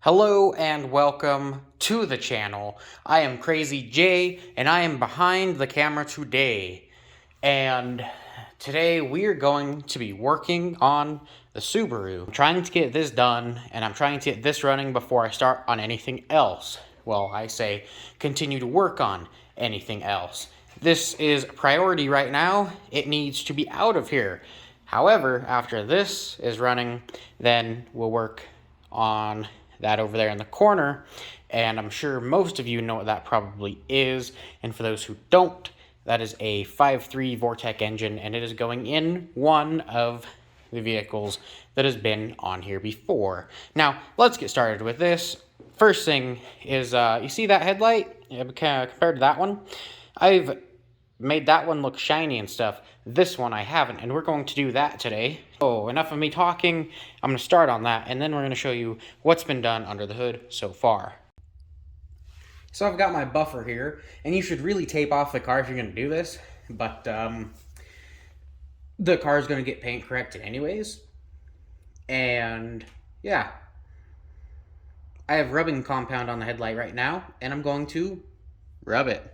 Hello and welcome to the channel. I am Crazy J and I am behind the camera today. And today we are going to be working on the Subaru. I'm trying to get this done and I'm trying to get this running before I start on anything else. Well, I say continue to work on anything else. This is priority right now. It needs to be out of here. However, after this is running, then we'll work on that over there in the corner, and I'm sure most of you know what that probably is, and for those who don't, that is a 5.3 Vortec engine, and it is going in one of the vehicles that has been on here before. Now, let's get started with this. First thing is, you see that headlight compared to that one? I've made that one look shiny and stuff. This one I haven't, and we're going to do that today. Oh, enough of me talking. I'm going to start on that, and then we're going to show you what's been done under the hood so far. So I've got my buffer here, and you should really tape off the car if you're going to do this, but the car is going to get paint corrected anyways. And yeah, I have rubbing compound on the headlight right now, and I'm going to rub it.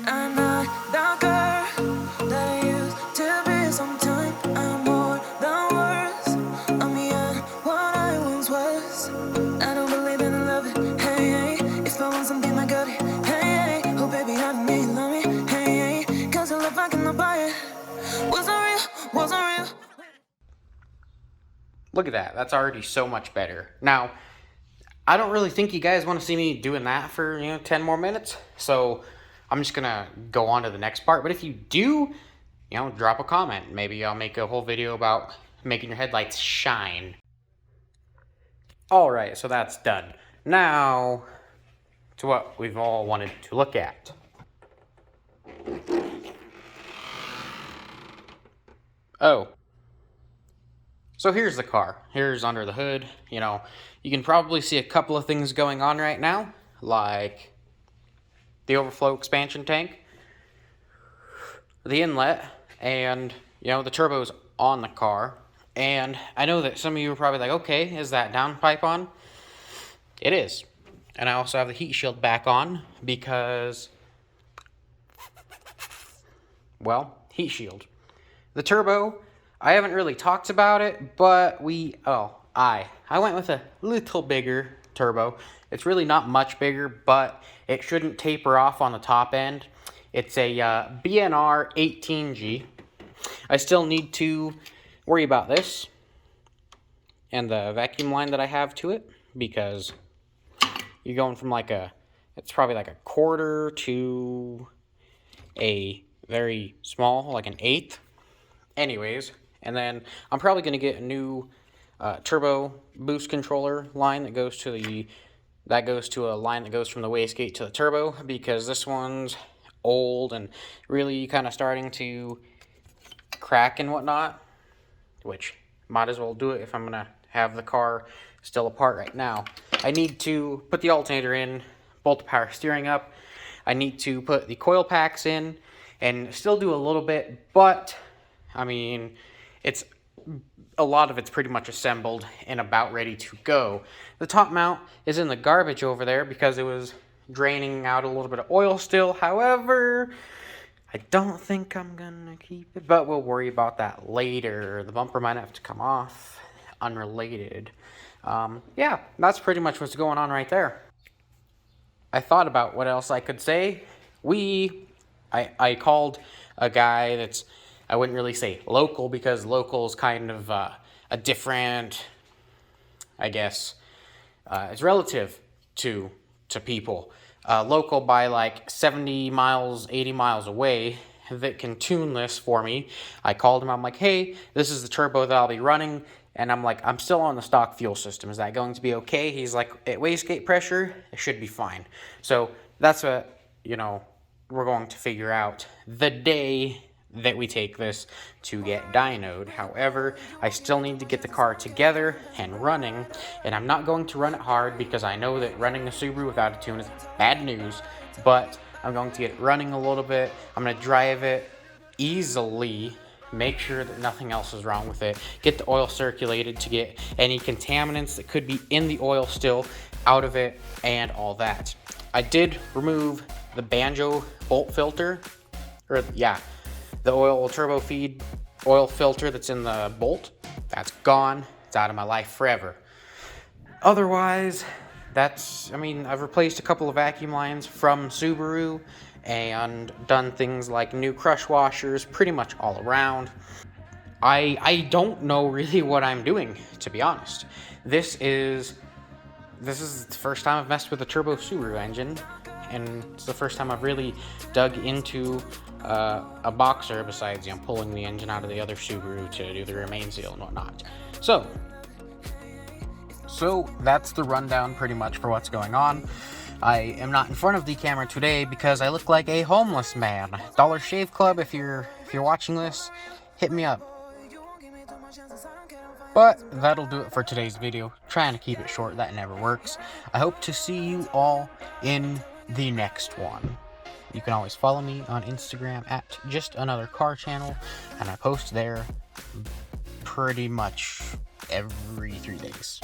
I'm not that girl that I used to be. Sometimes I'm more than words. I'm beyond what I once was. I don't believe in love it. Hey, hey. If I want something, I got it. Hey, hey. Oh, baby, I don't need love me. Hey, hey. Cause I love I cannot buy it. Wasn't real, wasn't real. Look at that. That's already so much better. Now, I don't really think you guys want to see me doing that for, 10 more minutes. So I'm just going to go on to the next part. But if you do, drop a comment. Maybe I'll make a whole video about making your headlights shine. Alright, so that's done. Now, to what we've all wanted to look at. Oh. So here's the car. Here's under the hood. You can probably see a couple of things going on right now, like the overflow expansion tank, the inlet, and, the turbo's on the car. And I know that some of you are probably like, okay, is that downpipe on? It is. And I also have the heat shield back on because, well, heat shield. The turbo, I haven't really talked about it, but I went with a little bigger turbo. It's really not much bigger, but it shouldn't taper off on the top end. It's a BNR 18G. I still need to worry about this and the vacuum line that I have to it, because you're going from it's probably like a quarter to a very small, like an eighth. Anyways, and then I'm probably going to get a new turbo boost controller line that goes to a line that goes from the wastegate to the turbo, because this one's old and really kind of starting to crack and whatnot, which might as well do it if I'm going to have the car still apart right now. I need to put the alternator in, bolt the power steering up. I need to put the coil packs in and still do a little bit, but I mean, a lot of it's pretty much assembled and about ready to go. The top mount is in the garbage over there because it was draining out a little bit of oil still. However, I don't think I'm gonna keep it, but we'll worry about that later. The bumper might have to come off, unrelated. Yeah, that's pretty much what's going on right there. I thought about what else I could say. I called a guy that's, I wouldn't really say local, because local is kind of a different, I guess, it's relative to people. Local by like 70 miles, 80 miles away, that can tune this for me. I called him, I'm like, hey, this is the turbo that I'll be running, and I'm like, I'm still on the stock fuel system. Is that going to be okay? He's like, at wastegate pressure, it should be fine. So that's what, we're going to figure out the day that we take this to get dynoed. However, I still need to get the car together and running, and I'm not going to run it hard because I know that running a Subaru without a tune is bad news, but I'm going to get it running a little bit. I'm going to drive it easily, make sure that nothing else is wrong with it, get the oil circulated to get any contaminants that could be in the oil still out of it, and all that. I did remove the banjo bolt filter, or yeah, the oil turbo feed oil filter that's in the bolt. That's gone. It's out of my life forever. Otherwise, I've replaced a couple of vacuum lines from Subaru and done things like new crush washers pretty much all around. I don't know really what I'm doing, to be honest. This is the first time I've messed with a turbo Subaru engine, and it's the first time I've really dug into a boxer besides, pulling the engine out of the other Subaru to do the remain seal and whatnot. So that's the rundown pretty much for what's going on. I am not in front of the camera today because I look like a homeless man. Dollar Shave Club, if you're watching this, hit me up. But that'll do it for today's video. Trying to keep it short, that never works. I hope to see you all in the next one. You can always follow me on Instagram at JustAnotherCarChannel, and I post there pretty much every 3 days.